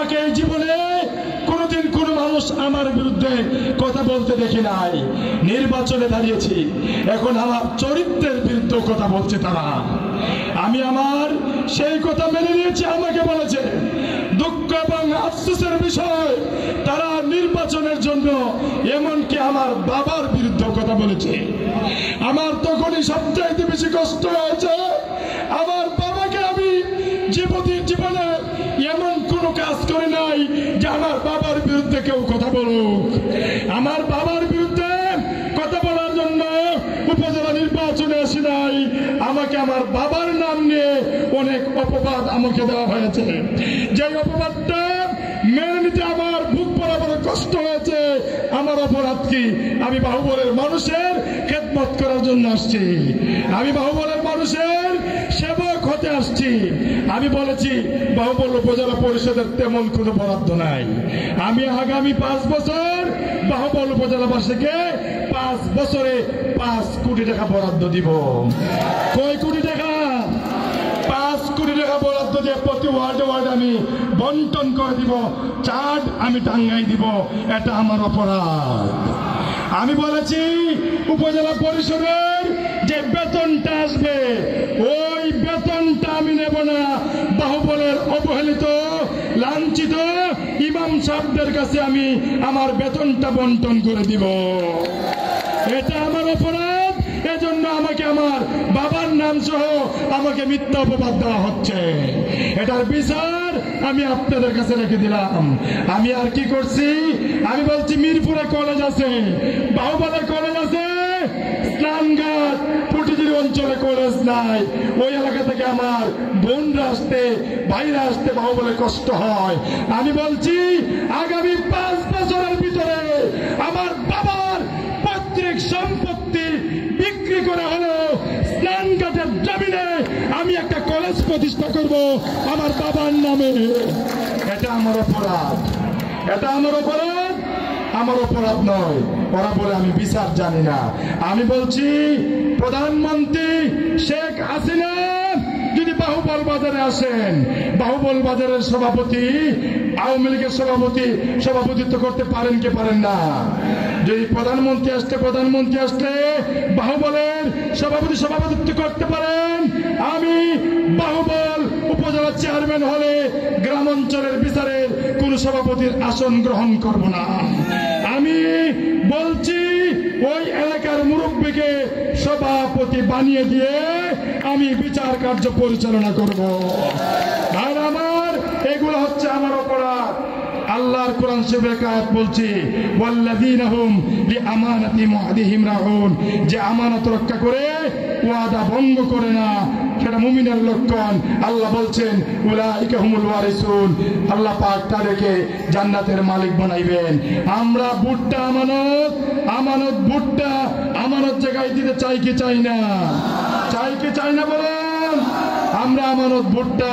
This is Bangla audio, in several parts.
আমাকে এই জীবনে কোনোদিন কোনো মানুষ আমার বিরুদ্ধে কথা বলতে দেখি নাই। নির্বাচনে দাঁড়িয়েছি, এখন আমার চরিত্রের বিরুদ্ধে কথা বলছে তারা। আমি আমার সেই কথা মেনে নিয়েছি। আমাকে বলেছে, দুঃখ এবং আফসোসের বিষয়, তারা নির্বাচনের জন্য এমনকি আমার বাবার বিরুদ্ধে কথা বলেছে। আমার তখনই সবচাইতে বেশি কষ্ট হয়েছে। আমার বাবাকে আমি জীবনে এমন কোনো কাজ করে নাই যে আমার বাবার বিরুদ্ধে কেউ কথা বলুক। আমার বাবার বিরুদ্ধে কথা বলার জন্য উপজেলা নির্বাচনে আসি নাই। আমাকে আমার বাবার নাম নিয়ে অনেক অপবাদ আমাকে দেওয়া হয়েছে। যে অপবাদটা মেনে নিতে আমার বুক বরাবর কষ্ট হয়েছে। আমার অপরাধ কি? আমি বাহুবলের মানুষের খেদমত করার জন্য আসছি। আমি বাহুবলের মানুষের সেবক হতে আসছি। আমি বলেছি বাহুবল উপজেলা পরিষদের তেমন কোনো বরাদ্দ নাই। আমি আগামী 5 বছর বাহুবল উপজেলাবাসীকে 5 বছরে 5 কোটি টাকা বরাদ্দ দিব। কয় কোটি টাকা? 5 কোটি টাকা বরাদ্দ দিয়ে প্রতি ওয়ার্ডে ওয়ার্ডে আমি বন্টন করে দিব। চার্ট আমি টাঙ্গাই দিব। এটা আমার অপরাধ। আমি বলেছি উপজেলা পরিষদের যে বেতনটা আসবে, ওই বেতনটা আমি নেব না। বাহুবলের অবহেলিত লাঞ্ছিত ইমাম সাহেবদের কাছে আমি আমার বেতনটা বন্টন করে দিব। এটা আমার অপরাধ। এজন্য আমাকে আমার বাবার নাম সহ আমাকে মিথ্যা অপবাদ দেওয়া হচ্ছে। এটার বিচার আমি আপনাদের কাছে রেখে দিলাম। আমি আর কি করছি? আমি বলছি মিরপুরে কলেজ আছে, বাহুবলে কলেজ আছে, স্নানঘাট পুটিজির অঞ্চলে কলেজ নাই। ওই এলাকা থেকে আমার বোনরা আসতে, ভাইরা আসতে বাহুবলে কষ্ট হয়। আমি বলছি আগামী 5 বছরের ভিতরে আমার বাবার পৈতৃক সম্পত্তি বিক্রি করে হলেও স্নানঘাটের জমিনে আমি একটা কলেজ প্রতিষ্ঠা করব আমার বাবার নামে। এটা আমার অপরাধ। এটা আমার অপরাধ। আমার অপরাধ নয়। ওরা বলে আমি বিচার জানি না। আমি বলছি প্রধানমন্ত্রী শেখ হাসিনা যদি বাহুবল বাজারে আসেন, বাহুবল বাজারের সভাপতি আওয়ামী লীগের সভাপতিত্ব করতে পারেন কি পারেন না? যদি প্রধানমন্ত্রী আসলে বাহুবলের সভাপতিত্ব করতে পারেন। আমি বাহুবল উপজেলা চেয়ারম্যান হলে গ্রাম অঞ্চলের বিচারের কোন সভাপতির আসন গ্রহণ করব না। আমি বলছি ওই এলাকার মুরব্বীকে সভাপতি বানিয়ে দিয়ে আমি বিচার কার্য পরিচালনা করব। আর আমার এগুলো হচ্ছে আমার অপরাধ। আল্লাহর কোরআন শরীফের আয়াত বলছি, ওয়াল্লাযীনা হুম লিআমানাতিহিম ওয়া আহদিহিম রাউন, যে আমানত রক্ষা করে ওয়াদা ভঙ্গ করে না, সেটা মুমিনের লক্ষণ। আল্লাহ বলছেন উলাইকা হুমুল ওয়ারিসুন, আল্লাহ পাক তাদেরকে জান্নাতের মালিক বানাইবেন। আমরা ভুট্টা আমানত ভুট্টা আমানত জায়গায় দিতে চাই কি চাই না? চাই কি চাই না বলেন? আমরা আমানত ভুট্টা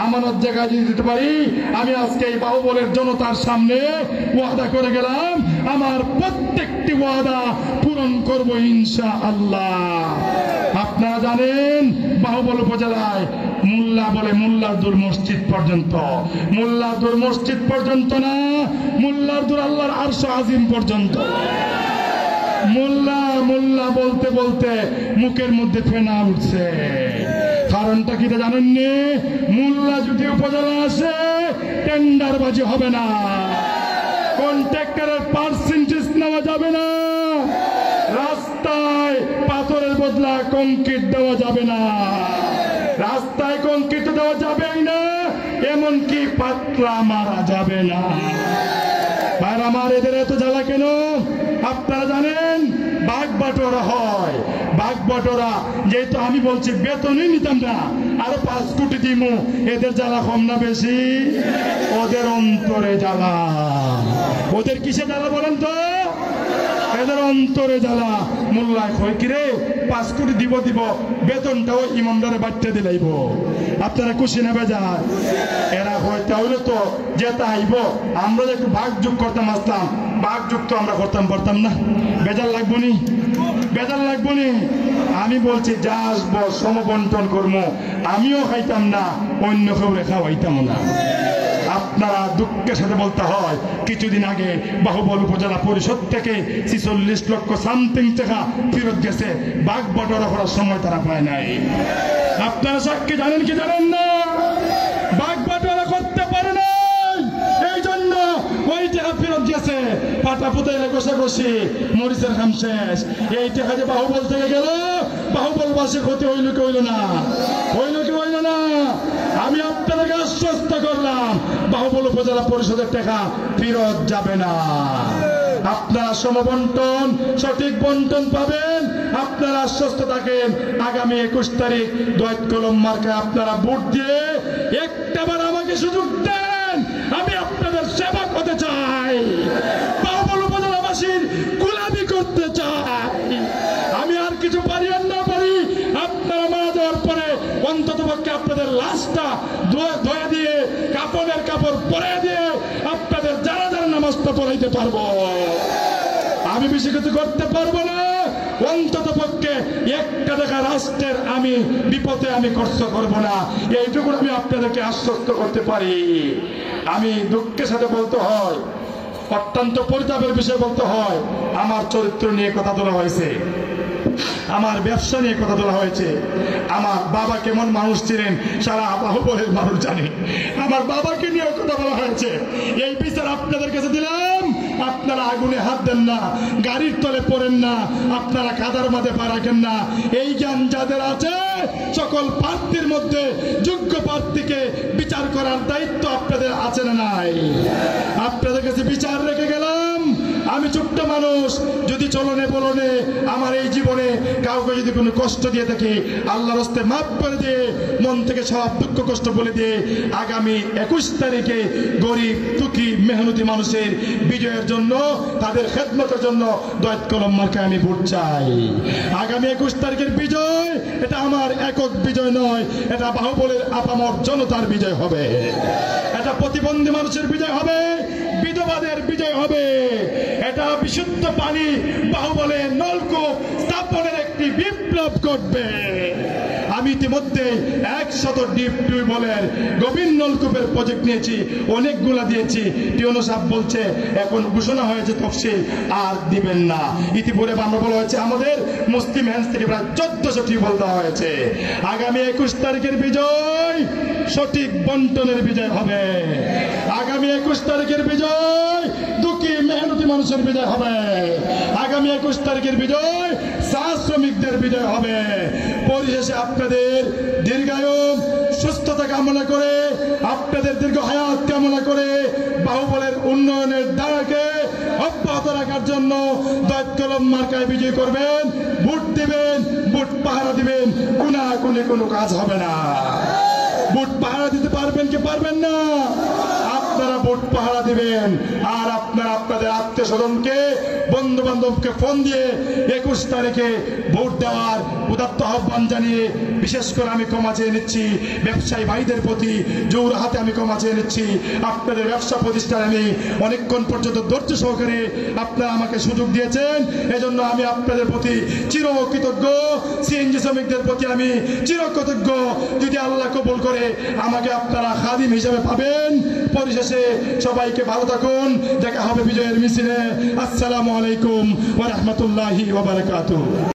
আমানত জায়গায় দিতে পারি। আমি আজকে এই বাহুবলের জনতার সামনে ওয়াদা করে গেলাম, আমার প্রত্যেকটি ওয়াদা পূরণ করব ইনশাআল্লাহ। আপনারা জানেন বাহুবল উপজেলায় মোল্লারদুর মসজিদ পর্যন্ত, মোল্লারদুর মসজিদ পর্যন্ত না, মোল্লারদুর আল্লাহর আরশ আজিম পর্যন্ত। মোল্লা বলতে বলতে মুখের মধ্যে ফেনা উঠছে। কারণটা কি জানেননি? মোল্লা যদি উপজেলা আসে টেন্ডারবাজি হবে না, কন্ট্রাক্টরের পার্সেন্টেজ নেওয়া যাবে না, রাস্তায় পাথরের বদলা কংক্রিট দেওয়া যাবে না, রাস্তায় কংক্রিট দেওয়া যাবেই না, এমনকি পাতলা মারা যাবে না। আর আমার এদের এত জ্বালা কেন? আপনারা জানেন ভাগ বাটোয়ারা হয়। ভাগ বাটোয়ারা যেহেতু আমি বলছি বেতনই নিতাম না, আরো 5 কোটি দিমু। এদের জ্বালা কম না বেশি? ওদের অন্তরে জ্বালা। ওদের কিসে জ্বালা বলেন তো? এদের অন্তরে জ্বালা। মোল্লায় কয় কিরে 5 কোটি দিব বেতনটাও ইমামদারে বাড়তে দিলাইব। আপনারা খুশি না বেজার? এরা হয় তাহলে তো যেটা আইব আমরা যে একটু ভাগ যোগ করতাম আসতাম, ভাগ যোগ তো আমরা করতাম পারতাম না। বেজার লাগবো নি? বেজার লাগবো নি? আমি বলছি যা আসবো সমবন্টন করবো। আমিও খাইতাম না, অন্য কেউ খাওয়াইতাম না। আপনারা দুঃখের সাথে বলতে হয় কিছুদিন আগে বাহুবল উপজেলা পরিষদ থেকে 46 লক্ষ সামথিং টাকা ফেরত গেছে, ভাগ বটরা করার সময় তারা পায় নাই। আপনারা সাক্ষী জানেন কি জানেন না? ভাগ বটরা করতে পারে নাই, এই জন্য ওই টাকা ফেরত গেছে। পাটা পুতাইলে কষাকষি, মরিচের খাম শেষ। এই টাকা যে বাহুবল থেকে গেল, বাহুবলবাসী ক্ষতি হইল কি হইল না? হইল কি হইল না? আমি আপনাদেরকে আশ্বস্ত করলাম বাহুবল উপজেলা পরিষদের টাকা ফেরত যাবে না। আপনারা সমবন্টন, সঠিক বন্টন পাবেন। আপনারা আশ্বস্ত থাকেন। আগামী 21 তারিখ দোয়াত কলম মার্কায় আপনারা ভোট দিয়ে একটাবার আমাকে সুযোগ দেন। আমি আপনাদের সেবা করতে চাই, বাহুবল উপজেলাবাসীর গোলামি করতে চাই। আমি আর কিছু পারি আর না পারি, আপনারা মারা যাওয়ার পরে অন্তত পক্ষে আপনাদের লাশটা ধোয়া দিয়ে, কাপড়ের কাপড় পরে দিয়ে আপনাদের জানাজার নামাজটা পড়াইতে পারবো। আমি বেশি কিছু করতে পারবো না। অন্তত পক্ষে 1 টাকা রাষ্ট্রের আমি বিপদে আমি খরচ করবো না, এইটুকু আমি আপনাদেরকে আশ্বস্ত করতে পারি। আমি দুঃখের সাথে বলতে হয়, অত্যন্ত পরিতাপের বিষয় বলতে হয়, আমার চরিত্র নিয়ে কথা তোলা হয়েছে, আমার ব্যবসা নিয়ে কথা তোলা হয়েছে। আমার বাবা কেমন মানুষ ছিলেন সারা বাহুবলের মানুষ জানে। আমার বাবাকে নিয়ে কথা বলা হয়েছে। এই বিচার আপনাদের কাছে দিলাম। আপনারা আগুনে হাত দেন না, গাড়ির তলে পড়েন না, আপনারা কাদার মাঝে পা রাখেন না। এই জ্ঞান যাদের আছে, সকল প্রার্থীর মধ্যে যোগ্য প্রার্থীকে বিচার করার দায়িত্ব আপনাদের আছে না নাই? আপনাদের কাছে বিচার রেখে গেলাম। আমি ছোট্ট মানুষ, যদি চলনে বলনে আমার এই জীবনে কাউকে যদি কোনো কষ্ট দিয়ে থাকি, আল্লাহর রাস্তায় মাফ করে দিয়ে মন থেকে সব দুঃখ কষ্ট বলে দিয়ে আগামী 21 তারিখে গরিব দুঃখী মেহনতি মানুষের বিজয়ের জন্য, তাদের খেদমতের জন্য দোয়াত কলম মার্কায় আমি ভোট চাই। আগামী 21 তারিখের বিজয় এটা আমার একক বিজয় নয়, এটা বাহুবলের আপামর জনতার বিজয় হবে। এটা প্রতিবন্ধী মানুষের বিজয় হবে, বিধবাদের বিজয় হবে। এটা বিশুদ্ধ পানি বাহুবলে নলকূপ স্থাপনের একটি বিপ্লব ঘটবে। আমি ইতিমধ্যে 100 ডিপ টিউবওয়েলের গভীর নলকূপের প্রজেক্ট নিয়েছি, অনেকগুলা দিয়েছি। টিওনো সাহেব বলছে এখন ঘোষণা হয়েছে তফসিল, আর দিবেন না। ইতিপূর্বে আমরা বলা হয়েছে আমাদের মুসলিম হ্যান্ডস থেকে প্রায় 1400 টিউবওয়েল দেওয়া হয়েছে। আগামী 21 তারিখের বিজয় সঠিক বন্টনের বিজয় হবে। আগামী 21 তারিখের বিজয় দুঃখী মেহনতি মানুষের বিজয় হবে। আগামী 21 তারিখের বিজয় চা শ্রমিকদের বিজয় হবে। পরিশেষে আপনাদের দীর্ঘায়ু সুস্থতা কামনা করে, আপনাদের দীর্ঘ হায়াত কামনা করে, বাহুবলের উন্নয়নের ধারাকে অব্যাহত রাখার জন্য দোয়াত কলম মার্কায় বিজয় করবেন, ভোট দিবেন, ভোট পাহারা দিবেন। কোনাকুনি কোনো কাজ হবে না। ভোট পাহারা দিতে পারবেন কি পারবেন না? আপনারা ভোট পাহারা দিবেন। আর আপনারা আপনাদের আত্মীয় স্বজনকে, বন্ধু বান্ধবকে ফোন দিয়ে 21 তারিখে ভোট দেওয়ার উদাত্ত আহ্বান জানিয়ে, বিশেষ করে আমি ক্ষমা চেয়ে নিচ্ছি ব্যবসায়ী ভাইদের প্রতি, জোর হাতে আমি ক্ষমা চেয়ে নিচ্ছি। আপনাদের ব্যবসা প্রতিষ্ঠানে আমি অনেকক্ষণ পর্যন্ত ধৈর্য সহকারে আপনারা আমাকে সুযোগ দিয়েছেন, এজন্য আমি আপনাদের প্রতি চিরকৃতজ্ঞ। সিএনজি শ্রমিকদের প্রতি আমি চিরকৃতজ্ঞ। যদি আল্লাহ কবুল করে আমাকে আপনারা খাদিম হিসেবে পাবেন। পরিশেষে সবাইকে ভালো থাকুন, দেখা হবে বিজয়ের মিছিলে। আসসালামু আলাইকুম ওয়া রাহমাতুল্লাহি ওয়া বারাকাতুহু।